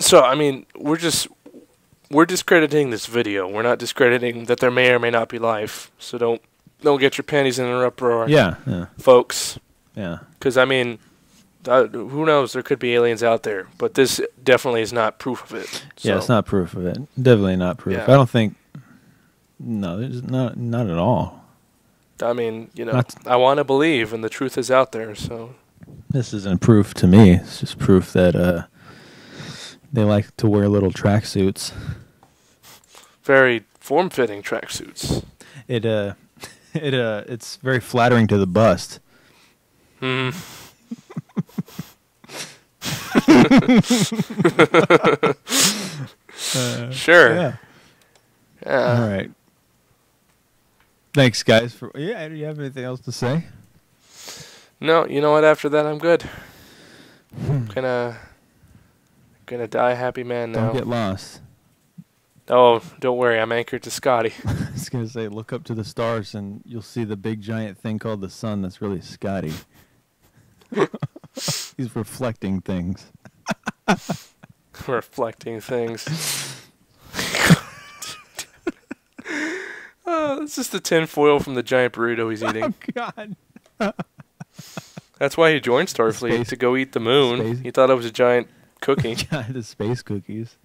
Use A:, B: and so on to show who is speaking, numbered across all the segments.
A: So I mean, we're discrediting this video. We're not discrediting that there may or may not be life. So don't get your panties in an uproar.
B: Yeah.
A: Folks.
B: Yeah.
A: Because I mean, who knows? There could be aliens out there, but this definitely is not proof of it. So.
B: Yeah, it's not proof of it. Definitely not proof.
A: Yeah.
B: I don't think. No, there's not at all.
A: I mean, I want to believe, and the truth is out there. So
B: this isn't proof to me. It's just proof that they like to wear little tracksuits.
A: Very form-fitting tracksuits.
B: It's very flattering to the bust.
A: Hmm. Sure.
B: Yeah. All right. Thanks, guys. Do you have anything else to say?
A: No, you know what? After that, I'm good. Gonna die a happy man now.
B: Don't get lost.
A: Oh, don't worry. I'm anchored to Scotty.
B: I was gonna say, look up to the stars, and you'll see the big giant thing called the sun. That's really Scotty. He's reflecting things.
A: Reflecting things. Oh, this is the tin foil from the giant burrito he's eating.
B: Oh, God.
A: That's why he joined Starfleet, to go eat the moon. He thought it was a giant cookie.
B: The space cookies.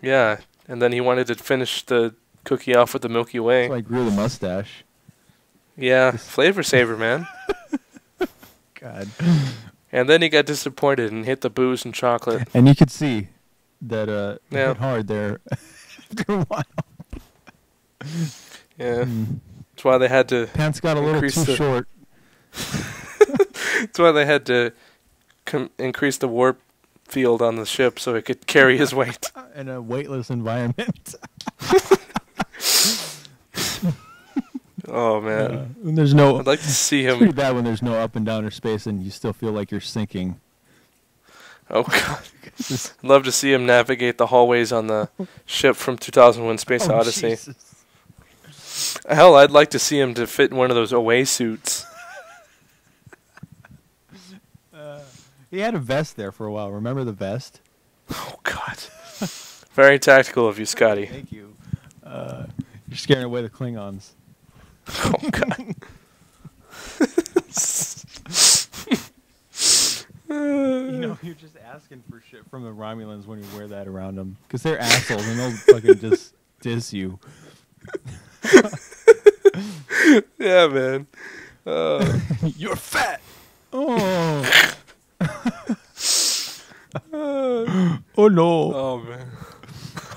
A: Yeah, and then he wanted to finish the cookie off with the Milky Way.
B: So I grew the mustache.
A: Yeah, flavor saver, man.
B: God.
A: And then he got disappointed and hit the booze and chocolate.
B: And you could see that it
A: Yeah.
B: hit hard there after a while.
A: Yeah. That's why they had to...
B: Pants got a little too short.
A: That's why they had to increase the warp field on the ship so it could carry his weight.
B: In a weightless environment.
A: Oh, man.
B: When there's no...
A: I'd like to see him...
B: It's pretty bad when there's no up and downer space and you still feel like you're sinking.
A: Oh, God. I'd love to see him navigate the hallways on the ship from 2001 Space Odyssey.
B: Jesus.
A: Hell, I'd like to see him to fit in one of those away suits.
B: He had a vest there for a while. Remember the vest?
A: Oh, God. Very tactical of you, Scotty.
B: Thank you. You're scaring away the Klingons.
A: Oh, God.
B: You're just asking for shit from the Romulans when you wear that around them. Because they're assholes and they'll fucking just diss you.
A: Yeah, man.
B: You're fat! Oh. Oh, no.
A: Oh, man.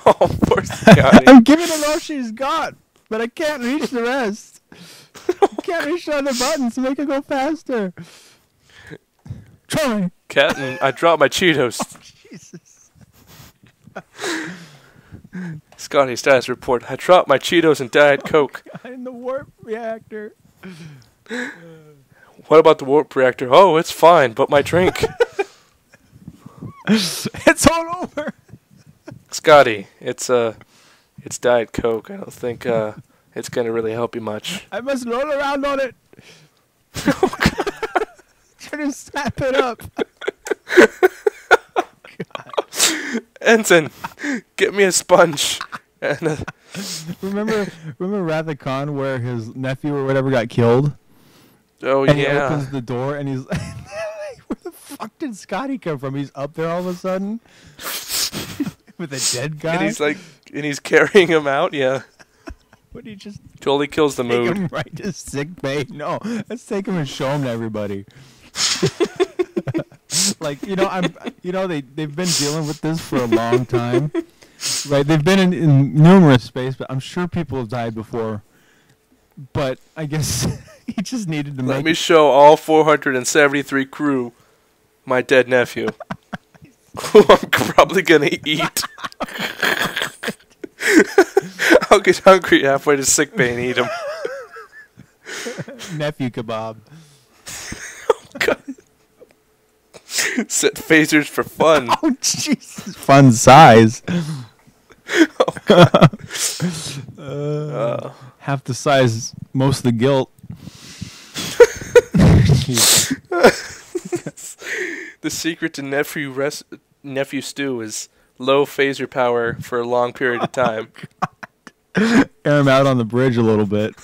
A: Oh, poor Scotty.
B: I'm giving her all she's got, but I can't reach the rest. I can't reach the other buttons to make it go faster. Try.
A: Captain, I dropped my Cheetos.
B: Oh, Jesus.
A: Scotty, status report. I dropped my Cheetos and Diet Coke.
B: God, in the warp reactor.
A: What about the warp reactor? Oh, it's fine, but my drink.
B: It's all over.
A: Scotty, it's Diet Coke. I don't think it's gonna really help you much.
B: I must roll around on it. Try to snap it up. God.
A: Ensign, get me a sponge. And
B: Remember Wrath of Khan where his nephew or whatever got killed?
A: oh
B: And he
A: yeah.
B: opens the door and he's like, where the fuck did Scotty come from? He's up there all of a sudden with a dead guy.
A: And he's carrying him out. Yeah.
B: Would he just
A: Totally kills the
B: take
A: mood.
B: him right to sick bay? No, let's take him and show him to everybody. Like they've been dealing with this for a long time, right? They've been in numerous space, but I'm sure people have died before. But I guess he just needed to
A: Let me show all 473 crew my dead nephew, who I'm probably gonna eat. I'll get hungry halfway to sick bay and eat him.
B: nephew kebab.
A: Oh, God. Set phasers for fun.
B: Oh Jesus! Fun size.
A: Oh, God.
B: Half the size, most of the guilt.
A: The secret to nephew stew is low phaser power for a long period of time.
B: Air him out on the bridge a little bit.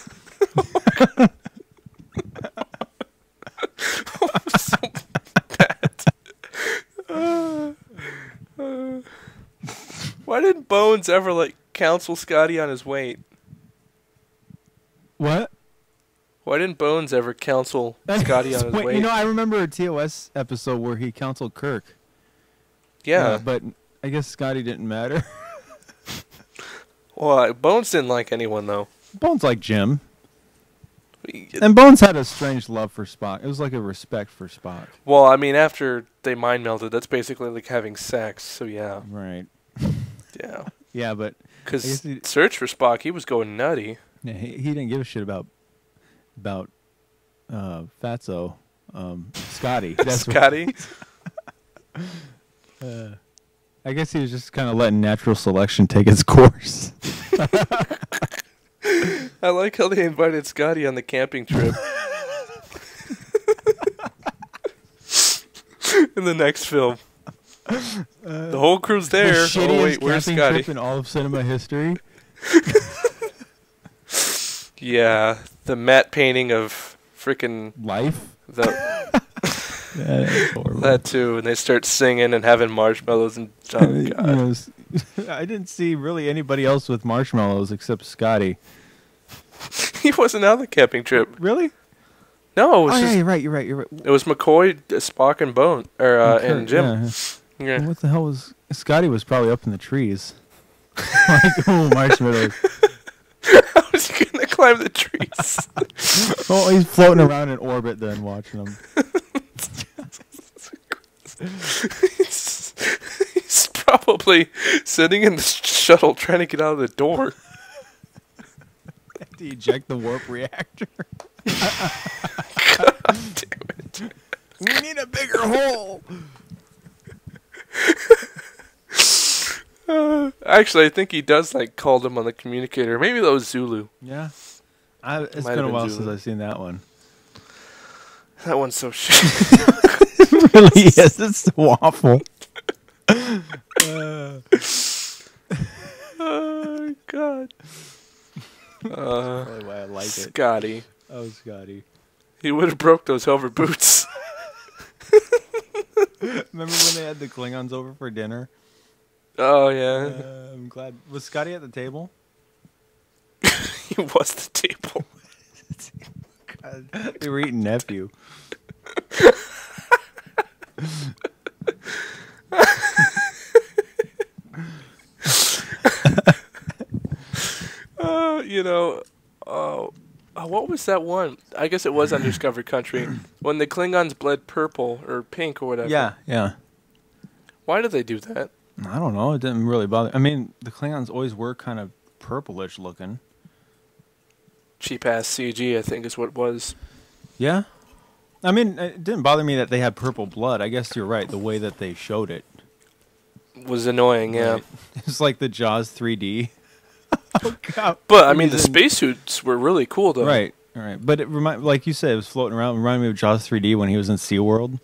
A: So bad. Why didn't Bones ever like counsel Scotty on his weight?
B: What?
A: Why didn't Bones ever counsel Scotty on his weight?
B: You know, I remember a TOS episode where he counseled Kirk.
A: Yeah.
B: But I guess Scotty didn't matter.
A: Well, Bones didn't like anyone, though.
B: Bones liked Jim. And Bones had a strange love for Spock. It was like a respect for Spock.
A: Well, I mean, after they mind melded, that's basically like having sex, so yeah.
B: Right.
A: Yeah.
B: Yeah, but...
A: Because Search for Spock, he was going nutty.
B: Yeah, he didn't give a shit about Fatso. Scotty. That's
A: Scotty?
B: I guess he was just kind of letting natural selection take its course.
A: I like how they invited Scotty on the camping trip. In the next film. The whole crew's there.
B: The
A: Oh, wait, where's
B: camping
A: Scotty?
B: trip in all of cinema history.
A: Yeah, the matte painting of freaking
B: Life? That's horrible.
A: that too, and they start singing and having marshmallows and oh
B: You
A: god.
B: know, I didn't see really anybody else with marshmallows except Scotty.
A: He wasn't on the camping trip.
B: Really?
A: No, it was
B: Oh,
A: just,
B: yeah, you're right.
A: it was McCoy, Spock, and Bone, or and Jim.
B: Yeah.
A: Yeah.
B: What the hell was... Scotty was probably up in the trees. Like, oh, marshmallows.
A: How was he gonna climb the trees?
B: Oh, he's floating around in orbit then, watching them.
A: He's probably sitting in the shuttle trying to get out of the door.
B: To eject the warp reactor.
A: God damn it.
B: We need a bigger hole.
A: Actually, I think he does like call them on the communicator. Maybe that was Zulu.
B: Yeah. It's
A: Might
B: been
A: have
B: a
A: been
B: while
A: Zulu.
B: since I've seen that one.
A: That one's so shit.
B: It really is. It's awful.
A: Oh God.
B: Probably why I like it.
A: Scotty.
B: Oh, Scotty.
A: He would have broke those hover boots.
B: Remember when they had the Klingons over for dinner?
A: Oh yeah.
B: I'm glad. Was Scotty at the table?
A: He was the table.
B: God, they were eating nephew.
A: What was that one? I guess it was Undiscovered Country. When the Klingons bled purple or pink or whatever.
B: Yeah.
A: Why did they do that?
B: I don't know. It didn't really bother. I mean, the Klingons always were kind of purplish looking.
A: Cheap ass CG, I think is what it was.
B: Yeah. I mean, it didn't bother me that they had purple blood. I guess you're right. The way that they showed it
A: Was annoying, yeah.
B: Right. It's like the Jaws 3D. Oh God!
A: But I mean, the spacesuits were really cool, though.
B: Right. But it like you said, it was floating around. It reminded me of Jaws 3D when he was in SeaWorld.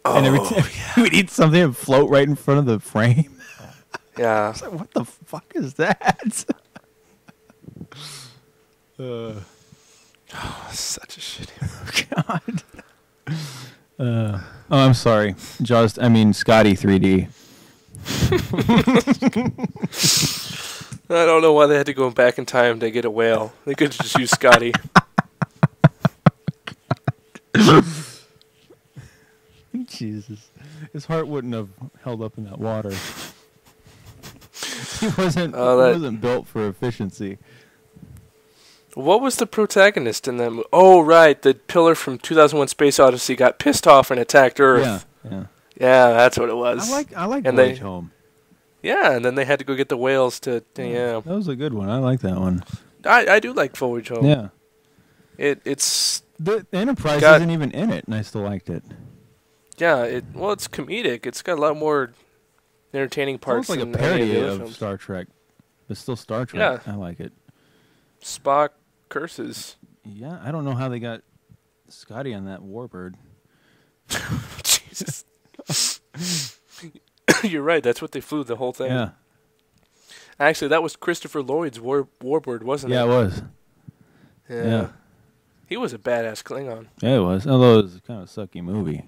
A: Oh,
B: and every time he would eat something and float right in front of the frame.
A: yeah.
B: I was like, what the fuck is that?
A: Such a shitty
B: God. Oh, I'm sorry. Scotty 3D.
A: I don't know why they had to go back in time to get a whale. They could just use Scotty.
B: Jesus. His heart wouldn't have held up in that water. He wasn't built for efficiency.
A: What was the protagonist in that movie? Oh, right. The pillar from 2001 Space Odyssey got pissed off and attacked Earth.
B: Yeah.
A: Yeah, that's what it was.
B: I like
A: And
B: Voyage Home.
A: Yeah, and then they had to go get the whales to... Yeah.
B: That was a good one. I like that one.
A: I do like Voyage Home.
B: Yeah.
A: It's...
B: The Enterprise isn't even in it, and I still liked it.
A: Yeah, it's comedic. It's got a lot more entertaining parts.
B: It's almost like a
A: than any
B: parody
A: the other
B: of
A: films.
B: Star Trek. But still Star Trek.
A: Yeah.
B: I like it.
A: Spock curses.
B: Yeah, I don't know how they got Scotty on that warbird.
A: Jesus. You're right. That's what they flew the whole thing.
B: Yeah.
A: Actually, that was Christopher Lloyd's warbird, wasn't it?
B: Yeah, it was.
A: Yeah. He was a badass Klingon.
B: Yeah, it was. Although it was kind of a sucky movie.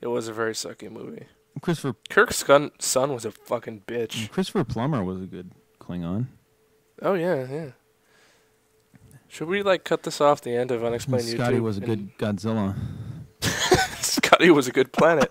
A: It was a very sucky movie.
B: Christopher
A: Kirk's son was a fucking bitch.
B: Christopher Plummer was a good Klingon.
A: Oh, yeah. Should we, cut this off the end of Unexplained YouTube?
B: Scotty was a good Godzilla.
A: Scotty was a good planet.